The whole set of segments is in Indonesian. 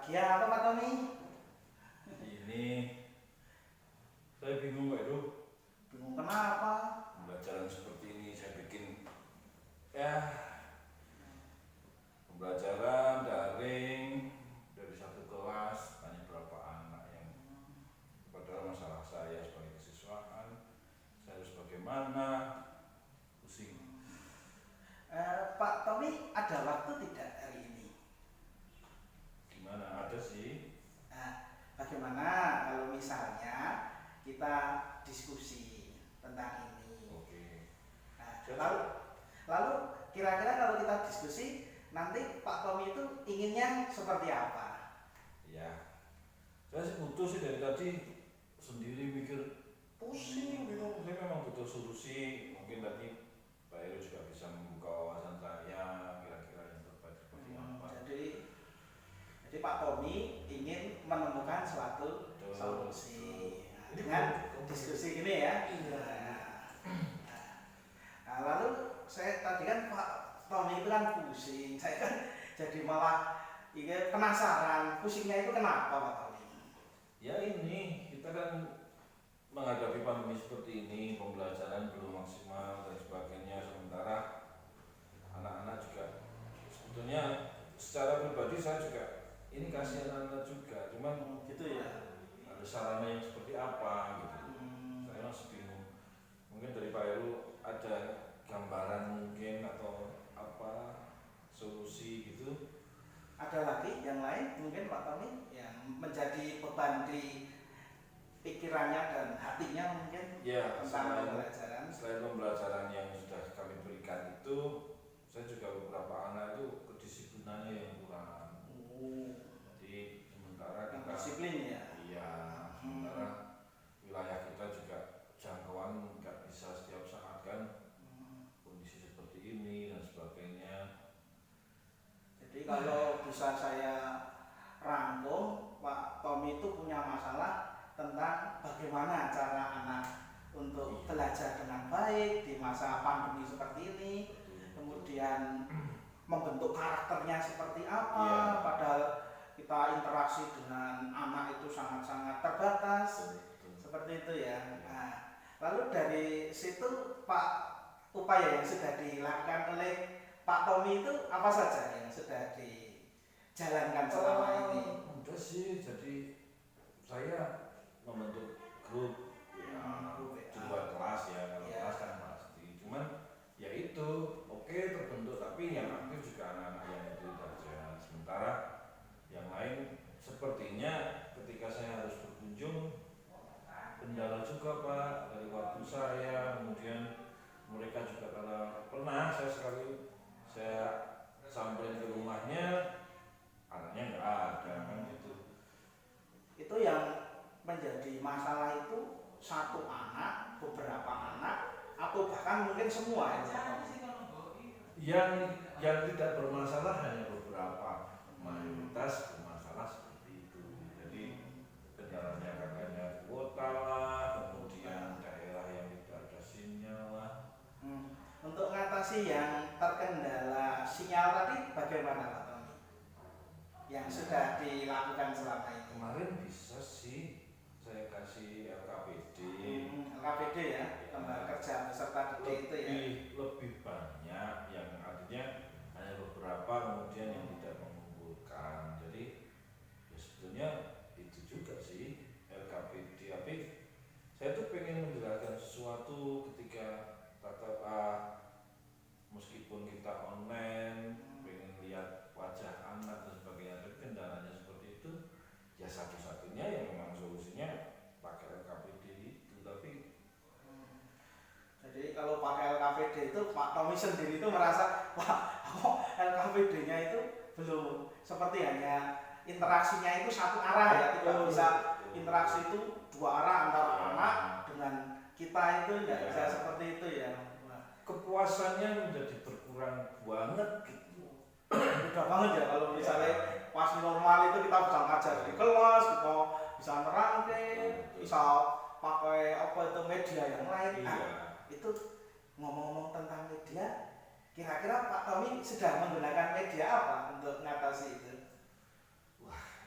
bahagia apa Pak Tommy? Ini saya bingung Pak Edo. Bingung kenapa? Pembelajaran seperti ini saya bikin ya pembelajaran daring dari satu kelas hanya berapa anak yang padahal masalah saya sebagai kesiswaan saya harus bagaimana pusing. Pak Tommy ada waktu tidak hari ini? Gimana ada sih? Bagaimana kalau misalnya kita diskusi tentang ini? Oke. Lalu kira-kira kalau kita diskusi nanti Pak Tommy itu inginnya seperti apa? Ya, saya sih butuh sih dari tadi sendiri mikir pusing bingung. Saya memang butuh solusi. Mungkin tadi Pak Heru juga bisa membuka wawasan saya kira-kira yang terbaik seperti apa. Jadi Pak Tommy ingin menemukan suatu solusi dengan diskusi gini ya. Nah, lalu saya tadi kan Pak Tommy itu kan pusing, saya kan jadi malah penasaran pusingnya itu kenapa Pak Tommy? Ya ini kita kan menghadapi pandemi seperti ini, pembelajaran belum maksimal dan sebagainya. Sementara anak-anak juga sebetulnya secara pribadi saya juga ini kasihan anak juga, cuman gitu ya. ada sarana yang seperti apa gitu. Saya masih bingung. Mungkin dari Pak Heru ada gambaran mungkin atau apa solusi gitu. Ada lagi yang lain mungkin Pak Tommy yang menjadi beban di pikirannya dan hatinya mungkin Ya, tentang pembelajaran. Selain pembelajaran yang sudah kami berikan itu, saya juga beberapa anak itu kedisiplinannya yang kurang. Jadi sementara kita disiplin ya. Iya, sementara wilayah kita juga jangkauan nggak bisa setiap saat kan kondisi seperti ini dan sebagainya. Jadi kalau bisa saya rangkum, Pak Tommy itu punya masalah tentang bagaimana cara anak untuk belajar dengan baik di masa pandemi seperti ini, kemudian membentuk karakternya seperti apa, padahal kita interaksi dengan anak itu sangat-sangat terbatas, seperti itu ya. Nah, lalu dari situ Pak, upaya yang sudah dilakukan oleh Pak Tommy itu apa saja yang sudah dijalankan selama ini? Udah sih, jadi saya membentuk grup di luar kelas ya, kalau kelas kan pasti. Cuman ya itu oke terbentuk, tapi yang aktif juga anak-anak yang itu saja. Sementara yang lain sepertinya ketika saya harus berkunjung kendala juga Pak dari waktu saya, kemudian mereka juga karena pernah saya sampai ke rumahnya anaknya nggak ada kan gitu. Itu yang menjadi masalah itu satu anak, beberapa anak, atau bahkan mungkin semua yang tidak bermasalah hanya beberapa, mayoritas bermasalah seperti itu. Jadi kendalanya katanya kuota lah, kemudian daerah yang tidak ada sinyal lah. Untuk mengatasi yang terkendala sinyal tadi bagaimana Pak Tommy? Yang sudah dilakukan selama ini? Kemarin bisa sih saya kasih LKPD. LKPD ya, lembaga kerja peserta didik itu ya. Lebih banyak yang artinya hanya beberapa kemudian yang tidak mengumpulkan. Jadi ya sebetulnya itu juga sih LKPD. Tapi saya tuh pengen menjelaskan sesuatu ketika meskipun kita online pengen lihat wajah anak dan sebagainya, tapi kendalanya seperti itu ya satu-satunya yang memang solusinya pakai LKPD itu. Tapi jadi kalau pakai LKPD itu Pak Tommy sendiri itu merasa wah kok LKPD-nya itu belum seperti hanya interaksinya itu satu arah ya, tidak bisa interaksi itu dua arah antara anak dengan kita itu tidak bisa seperti itu ya. Kepuasannya menjadi berkurang banget gitu. Udah banget ya kalau misalnya pas normal itu kita bisa ngajar di kelas, kita bisa nerangin, bisa pakai apa itu media yang lain. Itu ngomong-ngomong tentang media, kira-kira Pak Tommy sudah menggunakan media apa untuk mengatasi itu? Wah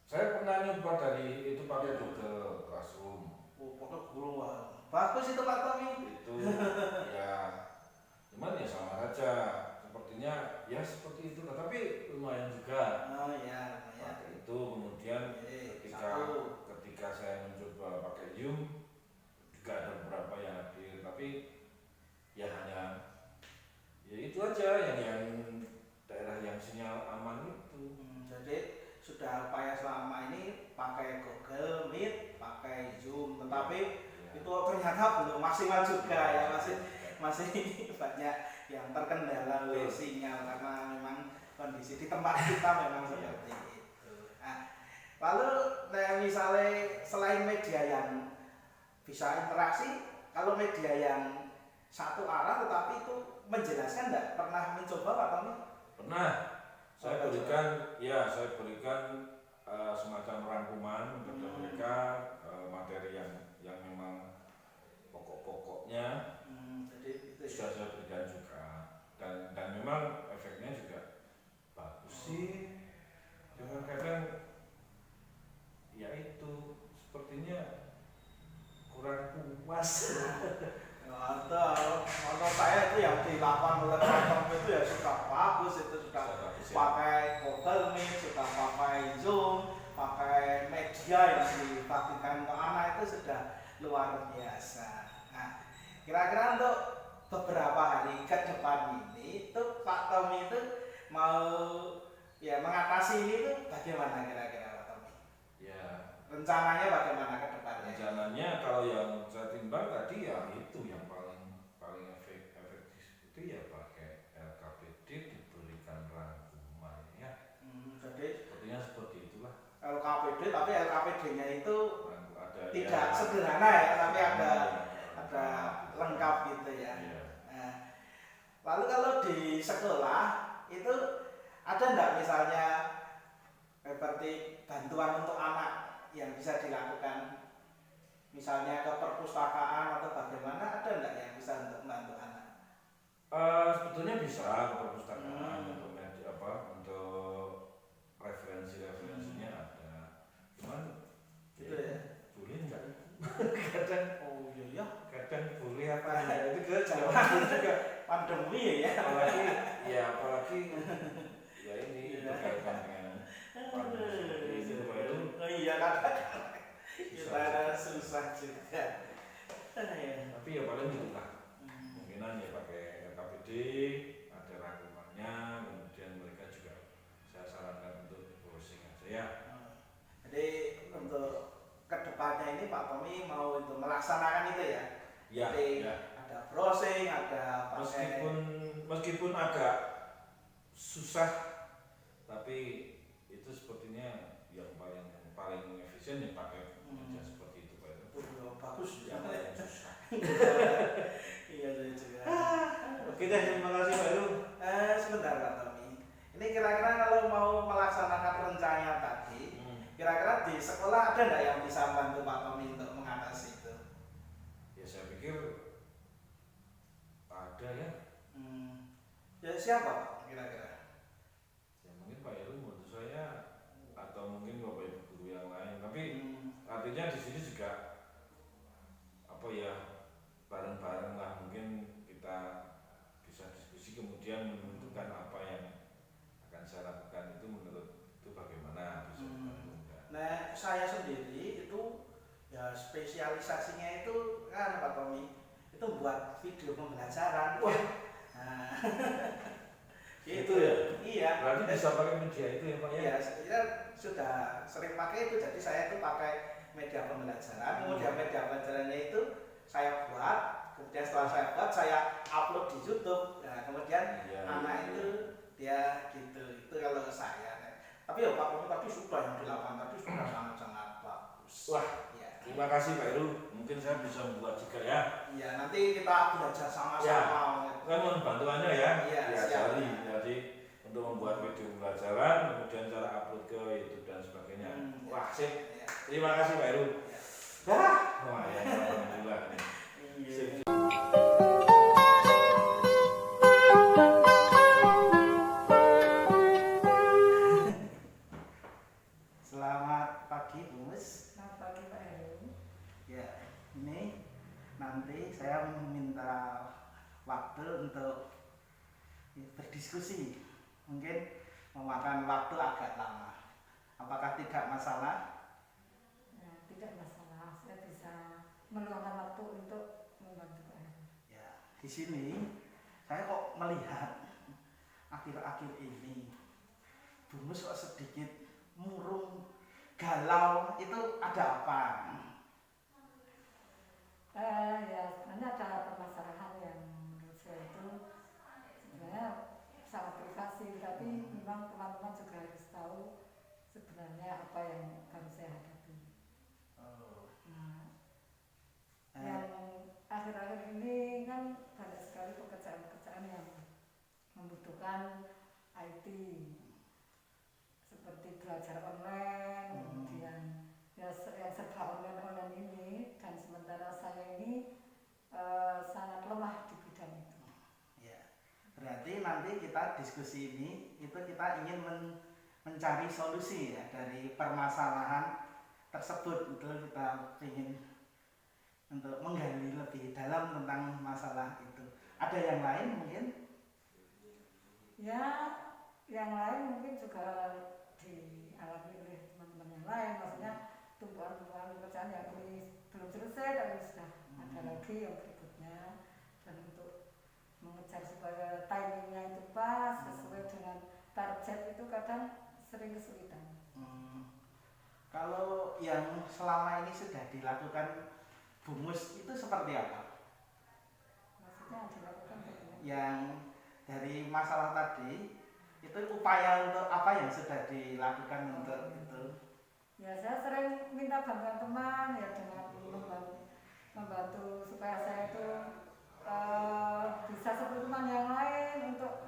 Saya pernah nyoba dari itu pakai Google Classroom. Oh, pokoknya guru wah. Bagus itu Pak Tommy. Itu ya, cuman ya sama saja. Sepertinya ya seperti itu, tapi lumayan juga. Oh ya, lumayan. Pakai itu kemudian ketika saya mencoba pakai Zoom juga ada beberapa yang hadir, tapi ya hanya ya itu aja yang daerah yang sinyal aman itu. Jadi sudah upaya selama ini pakai Google Meet, pakai Zoom, tetapi itu ternyata belum maksimal juga ya, masih banyak yang terkendala oleh sinyal karena memang kondisi di tempat kita memang seperti itu. Nah, lalu misalnya selain media yang bisa interaksi, kalau media yang satu arah tetapi itu menjelaskan enggak? Pernah mencoba Pak Tommy? Pernah. Saya berikan semacam rangkuman kepada mereka materi yang memang pokok-pokoknya. Jadi itu sudah saya berikan juga dan memang efeknya juga bagus sih. Cuma kadang ya itu sepertinya kurang puas. Menurut saya itu yang dilakukan oleh Pak itu ya sudah bagus, itu sudah pakai Google Meet, sudah pakai Zoom, pakai media yang dibagikan ke anak itu sudah luar biasa. Nah, kira-kira untuk beberapa hari ke depan ini itu Pak Tommy itu mau ya mengatasi ini itu bagaimana kira-kira Pak Tommy? Ya. Rencananya bagaimana ke depannya? Rencananya kalau yang saya timbang tadi ya itu yang paling efektif itu ya pakai LKPD diberikan rangkuman ya. Jadi sepertinya seperti itulah. LKPD, tapi LKPD-nya itu ada tidak ya, sederhana ya, tapi ada lengkap gitu ya. Iya. Nah, lalu kalau di sekolah itu ada enggak misalnya seperti bantuan untuk anak yang bisa dilakukan, misalnya ke perpustakaan atau bagaimana, ada enggak yang bisa untuk membantu anak? Sebetulnya bisa ke perpustakaan untuk referensinya ada, cuman Gitu ya. boleh enggak? kadang Iya. kadang boleh apa enggak itu juga Pandemi ya. apalagi ya ini berkaitan dengan pandemi ini baru. Oh iya kadang kita susah juga. Tapi ya paling itulah kemungkinan ya pakai LKPD, ada rangkumannya, kemudian mereka juga saya sarankan untuk browsing aja ya. Jadi untuk kedepannya ini Pak Tommy mau itu melaksanakan itu ya. Ya, jadi ya. ada browsing, ada pakai meskipun agak susah, tapi itu sepertinya yang paling efisien ya pakai media seperti itu Pak. Bagus ya. Yang susah. Iya saya juga. Oke deh, terima kasih Pak Heru. Sebentar Pak Tommy. Ini kira-kira kalau mau melaksanakan rencana tadi, kira-kira di sekolah ada nggak yang bisa bantu Pak Tommy untuk mengatasi itu? Ya saya pikir ada ya. Ya siapa Pak kira-kira? Ya mungkin Pak Heru menurut saya atau mungkin Bapak Ibu guru yang lain. Tapi artinya di sini juga apa ya, bareng-bareng lah mungkin kita bisa diskusi kemudian menentukan apa yang akan saya lakukan itu menurut itu bagaimana bisa dibantu enggak. Nah saya sendiri itu ya spesialisasinya itu kan Pak Tommy itu buat video pembelajaran. Wah. Nah, itu ya? Iya. Berarti bisa pakai media itu ya Pak ya? Iya, saya sudah sering pakai itu. Jadi saya itu pakai media pembelajaran. Kemudian media pembelajarannya itu saya buat. Kemudian setelah saya buat, saya upload di YouTube. Nah, kemudian anak itu dia gitu. Itu kalau saya. Tapi ya Pak Tommy tadi sudah yang dilakukan tadi sudah sangat-sangat bagus. Wah, ya. Terima kasih Pak Heru. Mungkin saya bisa membuat juga ya. Iya, nanti kita belajar sama-sama. Ya. Saya mohon bantuannya ya. Iya, jadi untuk membuat video pembelajaran, kemudian cara upload ke YouTube dan sebagainya. Wah, sip. Ya. Terima kasih Pak Heru. Wah, ya, alhamdulillah. Sip. Selamat diskusi. Mungkin memakan waktu agak lama. Apakah tidak masalah? Ya, tidak masalah, saya bisa meluangkan waktu untuk membantu Pak Heru. Ya, di sini saya kok melihat akhir-akhir ini Bu Mus kok sedikit murung, galau, itu ada apa? Ya sebenarnya ada permasalahan yang menurut saya itu sebenarnya sangat privasi, tapi memang teman-teman juga harus tahu sebenarnya apa yang harus saya hadapi. Nah, yang akhir-akhir ini kan banyak sekali pekerjaan-pekerjaan yang membutuhkan IT, seperti belajar online, kemudian ya yang serba online ini, dan sementara saya ini sangat lemah di bidang itu. Ya, berarti nanti kita diskusi ini itu kita ingin mencari solusi ya dari permasalahan tersebut. Itu kita ingin untuk menggali lebih dalam tentang masalah itu. Ada yang lain mungkin? Ya, yang lain mungkin juga dialami oleh teman-teman yang lain, maksudnya tumpuan-tumpuan pekerjaan yang ini belum selesai tapi sudah ada lagi yang berikutnya, dan untuk mengejar supaya timingnya itu pas sesuai dengan target itu kadang sering kesulitan. Kalau yang selama ini sudah dilakukan Bu Mus itu seperti apa? Maksudnya dilakukan bagaimana? Yang dari masalah tadi itu upaya untuk apa yang sudah dilakukan untuk itu? Ya saya sering minta bantuan teman ya dengan membantu supaya saya itu bisa seperti teman yang lain untuk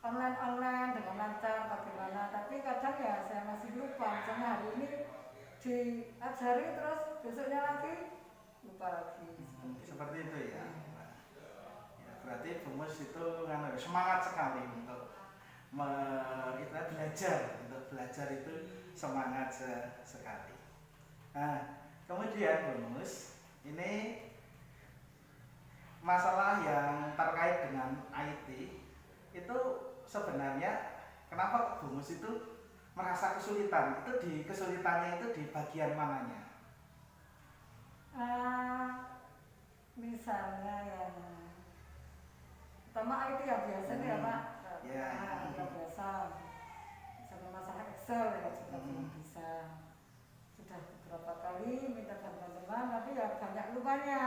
online dengan lancar bagaimana, tapi kadang ya saya masih lupa, misalnya hari ini diajari terus besoknya lagi lupa lagi. Seperti itu ya. Ya berarti Bu Mus itu semangat sekali untuk belajar itu semangat sekali. Nah, kemudian Bu Mus, ini masalah yang terkait dengan IT itu sebenarnya kenapa Bu Mus itu merasa kesulitan? Itu kesulitannya itu di bagian mananya? Misalnya yang pertama IT yang biasa nih ya Pak. Yang biasa, misalnya masalah Excel ya juga belum bisa. Sudah beberapa kali minta bantuan teman, tapi ya banyak lupanya.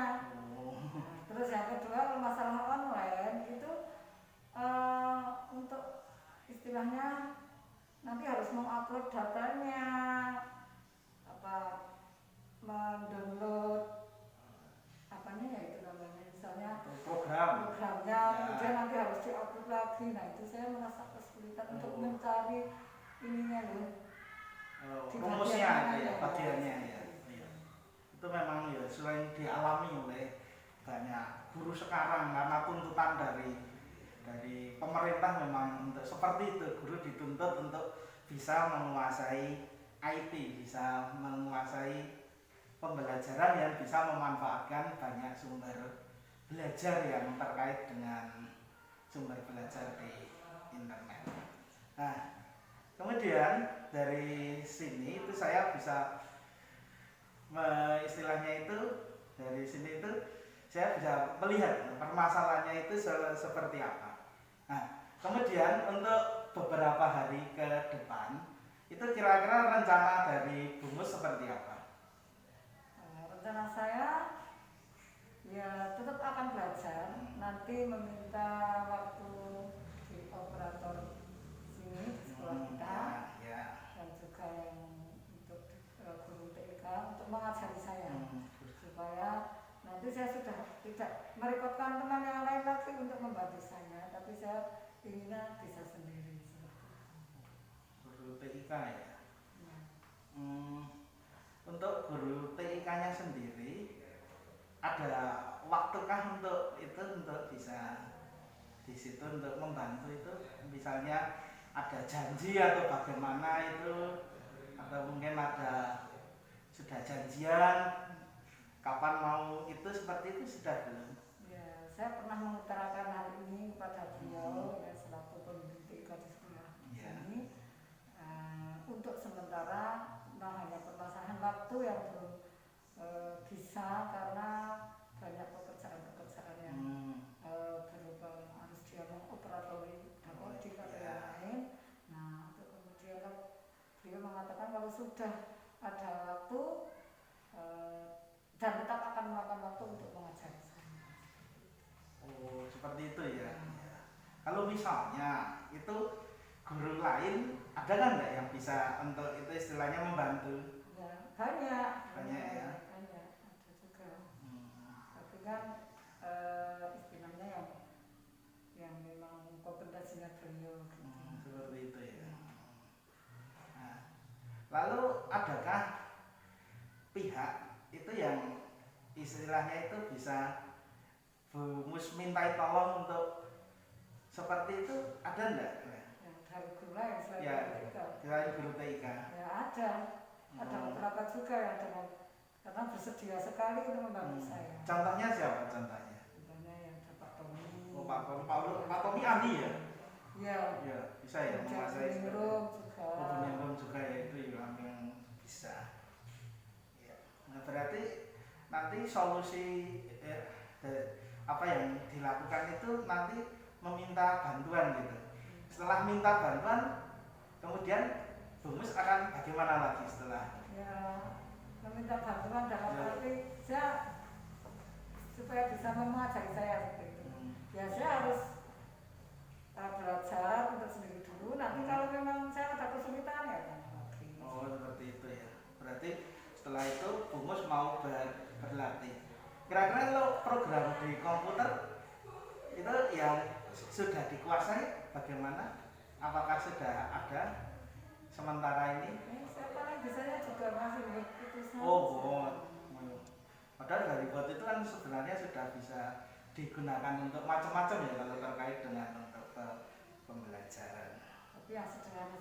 Terus yang kedua masalah online itu untuk istilahnya nanti harus mengupload datanya, mendownload apanya ya itu namanya, misalnya programnya, kemudian nanti harus diupload lagi. Nah itu saya merasa kesulitan untuk mencari ininya loh. Rumusnya ya, bagiannya ya. Itu memang ya sering dialami oleh banyak guru sekarang karena tuntutan dari pemerintah memang untuk seperti itu, guru dituntut untuk bisa menguasai IT, bisa menguasai pembelajaran yang bisa memanfaatkan banyak sumber belajar yang terkait dengan sumber belajar di internet. Nah, kemudian dari sini itu saya bisa istilahnya itu dari sini itu saya bisa melihat permasalahannya itu seperti apa. Nah, kemudian untuk beberapa hari ke depan itu kira-kira rencana dari Bu Mus seperti apa? Rencana saya ya tetap akan belajar, nanti meminta waktu di operator sini di sekolah kita, dan juga yang untuk guru TK untuk mengajari saya, supaya nanti saya sudah tidak merekodkan teman yang lain lagi untuk membantu saya, tapi saya inginnya bisa sendiri seperti itu. Guru TK ya. Untuk guru TIK-nya sendiri ada waktukah untuk itu, untuk bisa di situ untuk membantu itu, misalnya ada janji atau bagaimana itu, atau mungkin ada sudah janjian kapan mau itu, seperti itu sudah belum? Ya, saya pernah mengutarakan hal ini kepada beliau ya, selaku pembimbing beliau mengatakan kalau sudah ada waktu dan tetap akan melakukan waktu untuk mengajari saya. Oh, seperti itu ya. Ya. Kalau misalnya itu guru lain ada kan nggak yang bisa untuk itu istilahnya membantu? Ya, banyak. Banyak ya. Banyak, ada juga. Tapi kan istilahnya yang memang kompetensinya beliau. Gitu. Seperti itu ya. Nah, lalu adakah pihak itu yang istilahnya itu bisa Bu Mus mintai tolong untuk seperti itu ada enggak? Yang dari guru lain selain Ya, guru TIK. selain guru TIK. Ya ada beberapa juga yang karena bersedia sekali untuk membantu saya. Contohnya siapa contohnya? Contohnya yang Pak Tommy. Oh, Pak Tommy ahli ya? Iya. Ya, bisa ya menguasai Rum juga. Rum juga ya itu yang bisa. Ya. Nah, berarti nanti solusi apa yang dilakukan itu nanti meminta bantuan gitu. Setelah minta bantuan, kemudian Bu Mus akan bagaimana lagi setelah? Ya, meminta bantuan dalam arti saya supaya bisa mengajari saya seperti itu. Ya saya harus belajar untuk sendiri dulu. Nanti kalau memang saya ada kesulitan ya lagi. Oh seperti itu ya. Berarti setelah itu Bu Mus mau berlatih. Kira-kira kalau program di komputer itu yang sudah dikuasai bagaimana? Apakah sudah ada sementara ini? Saya paling bisanya juga masih buat itu saja. Oh, bot. Padahal dari bot itu kan sebenarnya sudah bisa digunakan untuk macam-macam ya kalau terkait dengan untuk pembelajaran. Tapi yang sederhana.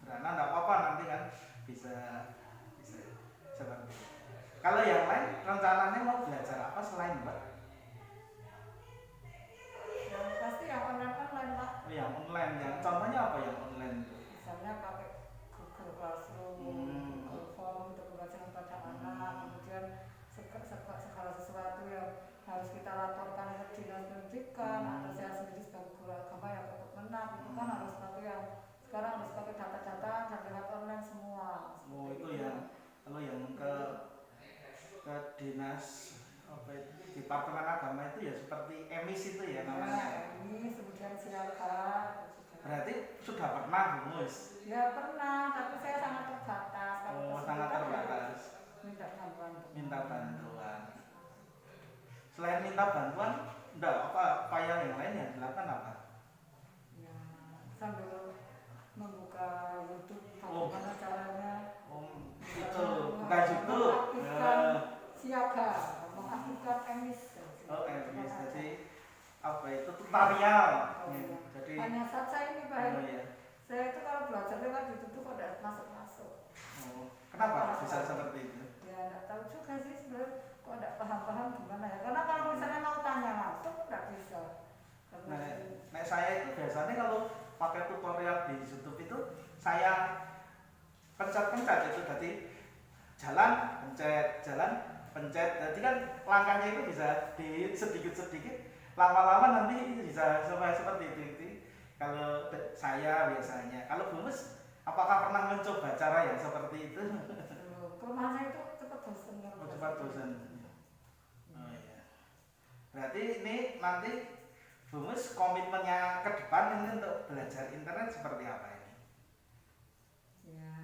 Sederhana enggak apa-apa nanti kan bisa seperti itu. Kalau yang lain rencananya mau belajar apa selain Mbak? Yang pasti yang online Pak. Oh, yang online, yang contohnya apa yang online? Misalnya pakai Google Classroom, Google Form untuk pembelajaran pada anak, kemudian segala sesuatu yang harus kita laporkan ke dinas pendidikan, atau saya sendiri sebagai guru agama yang ikut menang, itu kan harus pakai yang sekarang harus pakai data-data dan lewat online semua. Oh itu yang kalau yang ke dinas apa itu, Departemen Agama itu ya seperti emis itu ya namanya. Ya, emis, kemudian siaga. Berarti sudah pernah Bu Mus? Ya pernah, tapi saya sangat terbatas. Oh sangat terbatas. Minta bantuan. Selain minta bantuan, enggak apa yang lain yang dilakukan apa? Ya, sambil membuka YouTube, bagaimana caranya? Itu bukan YouTube. Siaga, mengaktifkan emis. Oh emis, jadi apa itu tutorial. Jadi hanya saja ini Pak. Oh, iya. Saya itu kalau belajar lewat YouTube tuh kok tidak masuk. Oh, kenapa bisa seperti itu? Ya tidak tahu juga sih sebenarnya kok tidak paham gimana ya. Karena kalau misalnya mau tanya langsung tidak bisa. Nah, saya itu biasanya kalau pakai tutorial di YouTube itu saya pencet itu jadi jalan pencet jadi kan langkahnya itu bisa di sedikit lama-lama nanti bisa seperti itu kalau saya biasanya. Kalau Bu Mus apakah pernah mencoba cara yang seperti itu? Kelemahannya itu cepat bosan. Oh iya. Berarti ini nanti Bu Mus komitmennya ke depan ini untuk belajar internet seperti apa ini? Ya,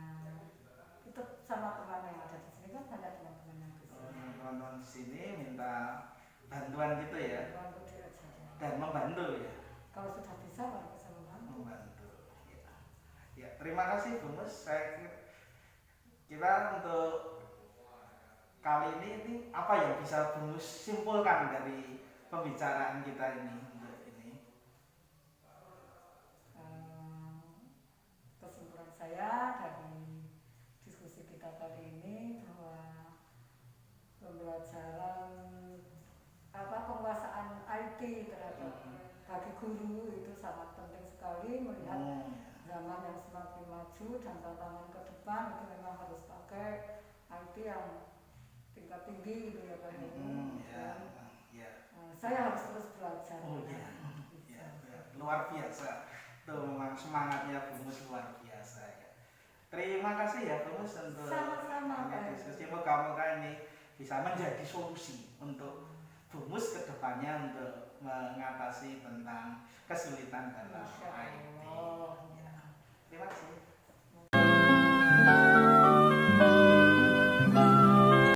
itu sama teman yang ada di sini kan banyak teman-teman yang di sini. Teman-teman di sini minta bantuan gitu ya? Bantu diajar. Dan membantu ya? Kalau sudah bisa baru bisa membantu. Ya, terima kasih Bu Mus. Saya kira untuk kali ini apa yang bisa Bu Mus simpulkan dari pembicaraan kita ini? Kesimpulan saya dari diskusi kita kali ini bahwa pembelajaran penguasaan IT terhadap bagi guru itu sangat penting sekali melihat zaman yang semakin maju dan tantangan ke depan itu memang harus pakai IT yang tingkat tinggi gitu ya Pak Heni. Saya harus terus belajar. Luar biasa. Tuh memang semangatnya Bu Mus luar biasa ya. Terima kasih ya Bu Mus untuk Sama-sama, Pak. diskusi. Moga-moga ini bisa menjadi solusi untuk Bu Mus ke depannya untuk mengatasi tentang kesulitan dalam Masya IT. Allah. Ya. Terima kasih.